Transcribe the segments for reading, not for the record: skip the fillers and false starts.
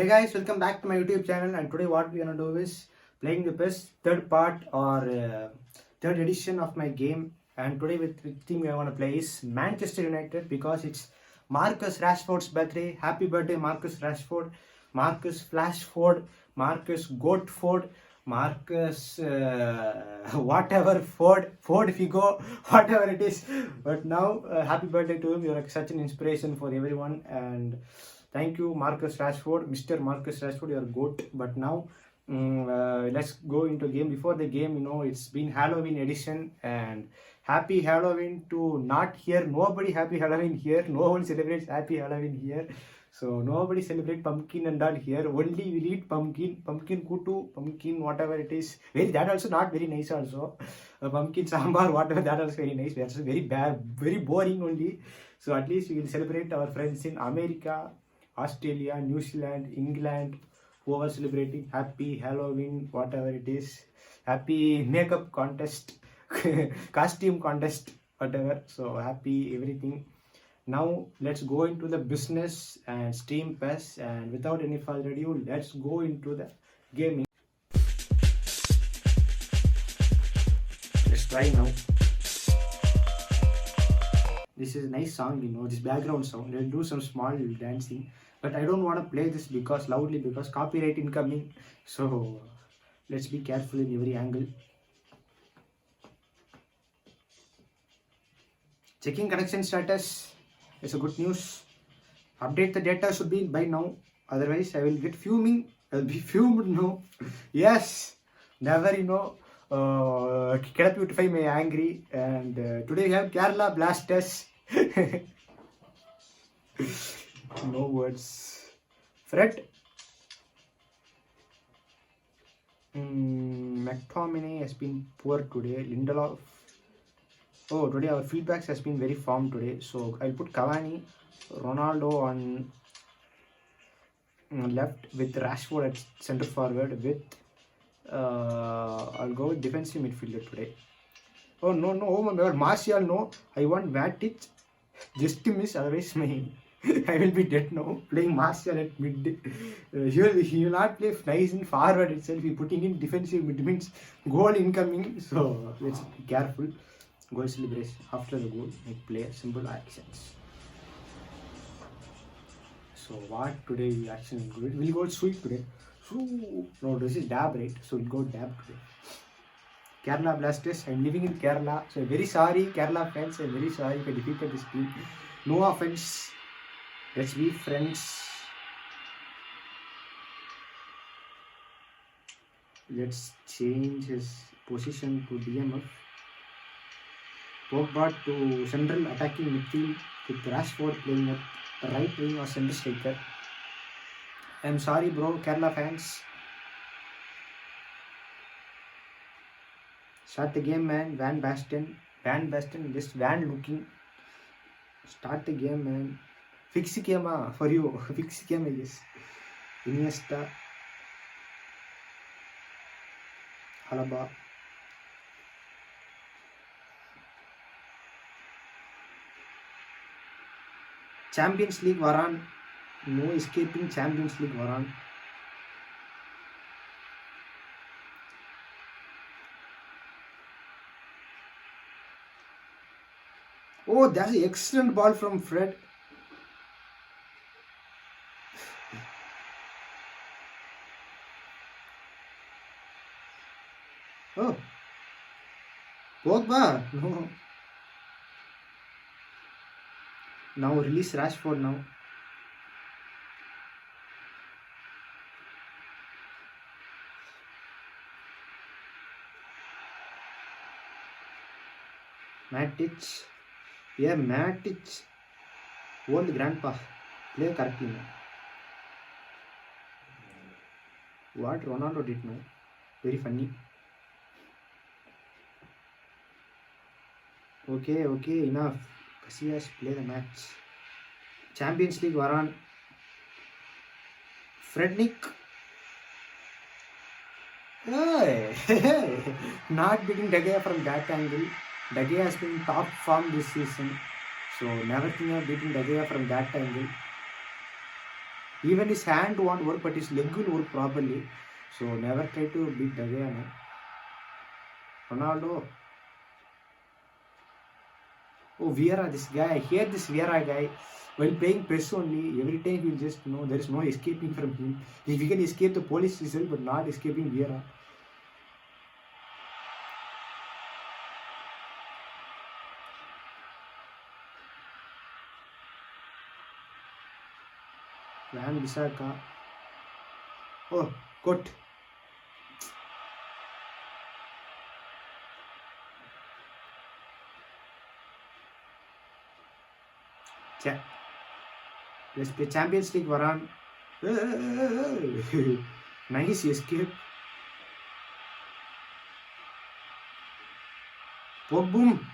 Hey guys, welcome back to my YouTube channel, and today what we gonna do is playing the best third part or third edition of my game. And today with team we want to play is Manchester United because it's Marcus Rashford's birthday. Happy birthday, Marcus Rashford, Marcus Flashford, Marcus Goatford, Marcus whatever Ford Figo, whatever it is. But now happy birthday to him. You're like such an inspiration for everyone, and thank you, Marcus Rashford, Mr. Marcus Rashford. You're goat. But now let's go into game. Before the game, it's been Halloween edition, and happy Halloween to not here. Nobody happy Halloween here. No one celebrates happy Halloween here. So nobody celebrate pumpkin and all here. Only we eat pumpkin kutu, pumpkin whatever it is. That also not very nice also. Pumpkin sambar, whatever, that also very nice. That's very bad, very boring only. So at least we will celebrate our friends in America, Australia, New Zealand, England, who are celebrating happy Halloween, whatever it is, happy makeup contest, costume contest, whatever. So happy everything. Now let's go into the business and Steam Pass, and without any further ado, let's go into the gaming. Let's try now. This is a nice song, this background sound. I'll do some small dancing, but I don't want to play this because loudly because copyright incoming. So let's be careful in every angle. Checking connection status. It's a good news. Update the data should be by now. Otherwise, I will get fuming. I'll be fumed now. Yes. Never, cannot beautify my angry. And today we have Kerala Blasters. No words. Fred. McTominay has been poor today. Lindelof. Oh, today our feedbacks has been very firm today. So I'll put Cavani, Ronaldo on left with Rashford at center forward with I'll go with defensive midfielder today. Oh no, oh my god, Martial, no. I want Matic just to miss, otherwise I will be dead now. Playing Martial at mid. He will not play nice in forward itself. He putting in defensive mid means goal incoming. So let's be careful. Goal celebration after the goal. Make player simple actions. So what today action will go? We'll go sweep today. No, this is dab, right? So we'll go dab today. Kerala Blasters. I'm living in Kerala, so I'm very sorry, Kerala fans. I'm very sorry if I defeated this team. No offense. Let's be friends. Let's change his position to DMF. Pogba to central attacking midfield with Rashford playing at right wing or center striker. I'm sorry, bro, Kerala fans. Start the game, man. Van Basten, just Van looking. Start the game, man. Fix the game for you. Fix the game, I guess. Iniesta. Alaba. Champions League Varane. No escaping Champions League Varane. Oh, that's an excellent ball from Fred. Oh, Pogba. No. Now release Rashford now. Matic. Yeah, Matic. Old grandpa. Play correctly now. What Ronaldo did now. Very funny. Okay, enough. Casillas, play the match. Champions League Varane. Frednik. Hey. Not beating De Gea from that angle. De Gea has been top form this season. So never think of beating De Gea from that angle. Even his hand won't work, but his leg will work properly. So never try to beat De Gea. No? Ronaldo. Oh, Vieira, this guy. I hate this Vieira guy. While playing PES only, every time he'll just know there is no escaping from him. If he can escape the police itself, but not escaping Vieira. Van Bissaka. Oh, good. Let's play Champions League, Varane. Nice escape. Oh, boom.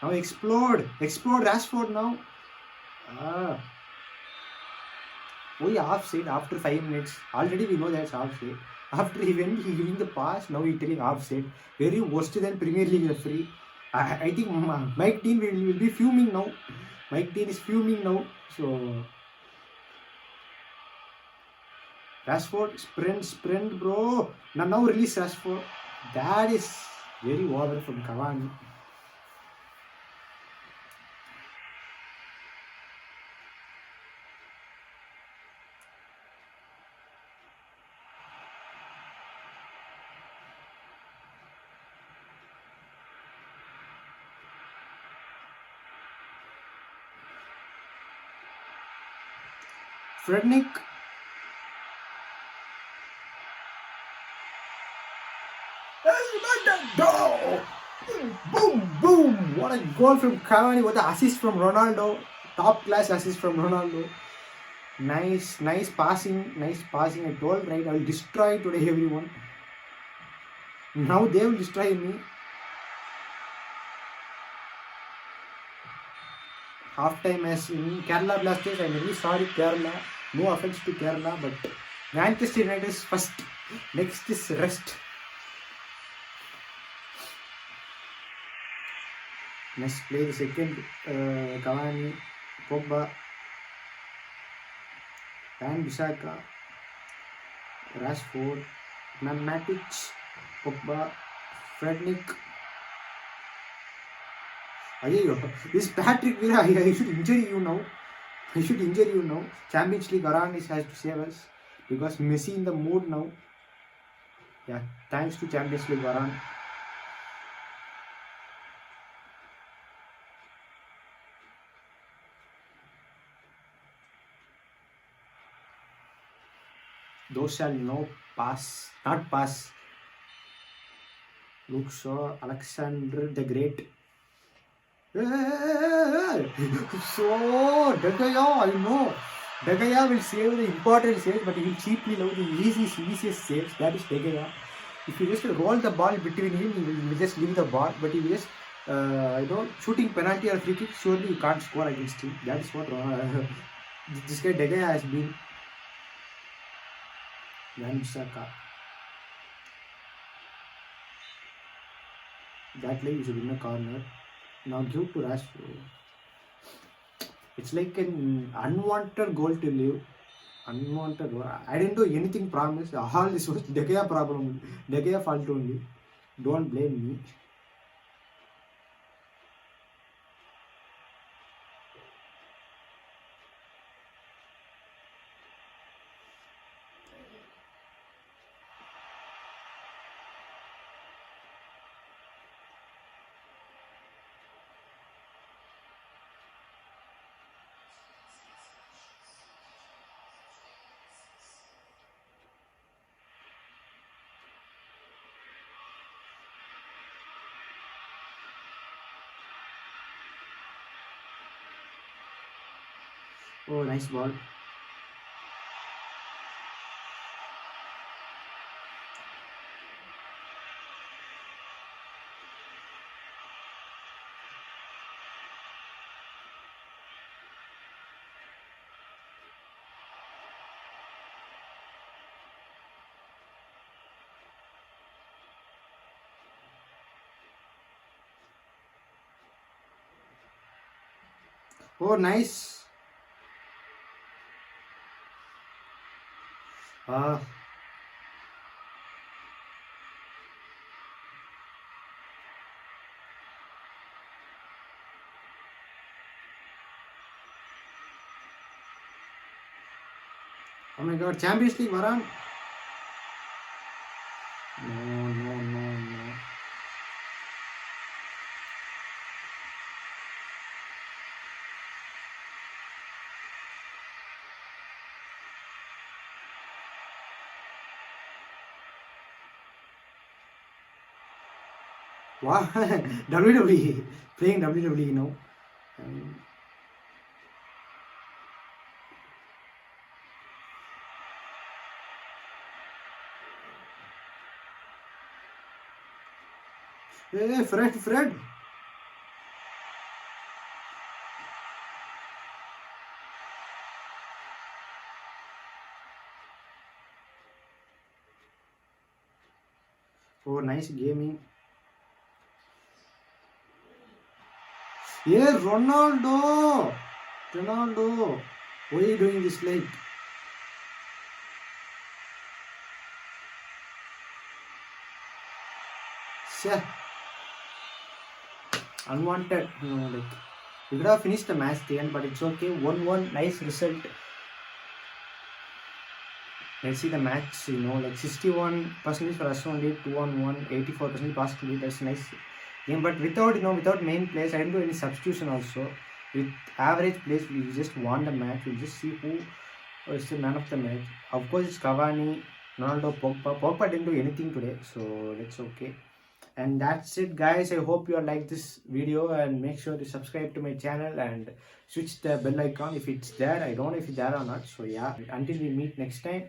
Now explode. Explode Rashford now. Why offside after 5 minutes? Already we know that's offside. After he giving the pass, now he telling offside. Very worse than Premier League referee. I think Mike Dean will be fuming now. Mike Dean is fuming now. So Rashford, sprint, bro. Now release Rashford. That is very over from Cavani. Frednick. Boom! What a goal from Cavani! What an assist from Ronaldo! Top class assist from Ronaldo. Nice passing. I told right, I will destroy today everyone. Now they will destroy me. Half time as in Kerala Blasters. I'm really sorry, Kerala. No offense to Kerala, but Manchester United is first. Next is rest. Let's play the second. Cavani, Pogba, Van Bissaka, Rashford, Matic, Pogba, Frednick. This Patrick Vieira, I should injure you now. Champions League Varane has to save us because Messi in the mood now. Yeah, thanks to Champions League Varane. Those shall not pass. Luke Shaw, Alexander the Great. So, De Gea, I know. De Gea will save the important saves, but he will cheaply love the easiest saves. That is De Gea. If you just roll the ball between him, he will just leave the ball. But if you just, shooting penalty or free kick, surely you can't score against him. That is what this guy De Gea has been. Van Bissaka. That leg is in a corner. Now give to Rashford. It's like an unwanted goal to leave. Unwanted goal. I didn't do anything promise. All this was De Gea problem. De Gea fault only. Don't blame me. Oh, nice ball. Oh, nice. Ah, oh my God, Champions League Varan. No, no, no, no. Wow, WWE playing WWE now. Um, hey, Fred. Oh, nice gaming. Yeah, Ronaldo. Ronaldo. Why are you doing this like? Sure. Unwanted. No, like we could have finished the match then, but it's okay. 1-1, nice result. Let's see the match. Like 61% for us only, 2-1, 84% possibly. That's nice game. But without main players, I didn't do any substitution also. With average players, we just won the match. We just see who is the man of the match. Of course, it's Cavani, Ronaldo, Pogba. Pogba didn't do anything today, so that's okay. And that's it, guys. I hope you all like this video, and make sure to subscribe to my channel and switch the bell icon if it's there. I don't know if it's there or not. So yeah, until we meet next time,